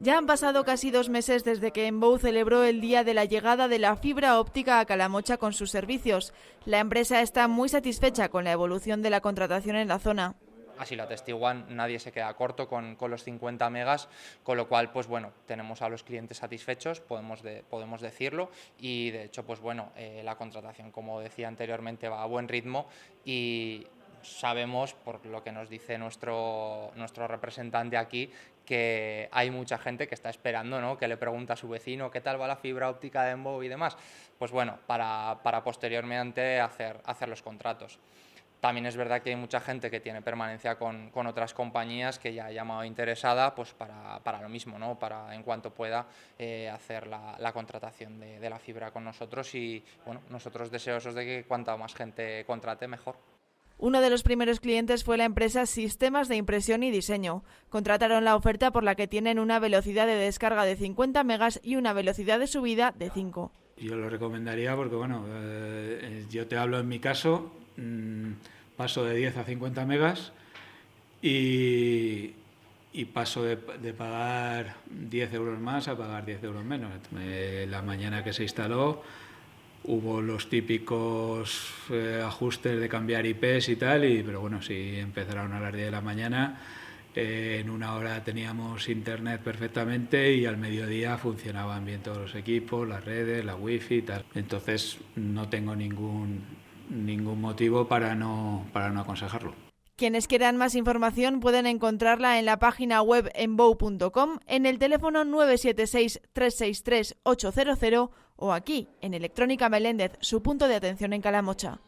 Ya han pasado casi 2 meses desde que Enbow celebró el día de la llegada de la fibra óptica a Calamocha con sus servicios. La empresa está muy satisfecha con la evolución de la contratación en la zona. Así lo atestiguan, nadie se queda corto con los 50 megas, con lo cual, pues bueno, tenemos a los clientes satisfechos, podemos decirlo, y de hecho, pues bueno, la contratación, como decía anteriormente, va a buen ritmo y sabemos, por lo que nos dice nuestro representante aquí, que hay mucha gente que está esperando, ¿no?, que le pregunta a su vecino qué tal va la fibra óptica de Enbow y demás, pues bueno, para posteriormente hacer los contratos. También es verdad que hay mucha gente que tiene permanencia con otras compañías que ya ha llamado interesada, pues para lo mismo, ¿no?, para en cuanto pueda hacer la contratación de la fibra con nosotros, y bueno, nosotros deseosos de que cuanta más gente contrate, mejor. Uno de los primeros clientes fue la empresa Sistemas de Impresión y Diseño. Contrataron la oferta por la que tienen una velocidad de descarga de 50 megas y una velocidad de subida de 5. Yo lo recomendaría porque, bueno, yo te hablo en mi caso, paso de 10 a 50 megas y paso de pagar 10 euros más a pagar 10 euros menos. La mañana que se instaló hubo los típicos ajustes de cambiar IPs y tal, pero bueno, sí empezaron a las 10 de la mañana. En una hora teníamos internet perfectamente y al mediodía funcionaban bien todos los equipos, las redes, la wifi y tal. Entonces no tengo ningún motivo para no aconsejarlo. Quienes quieran más información pueden encontrarla en la página web enbow.com, en el teléfono 976 363 800 o aquí, en Electrónica Meléndez, su punto de atención en Calamocha.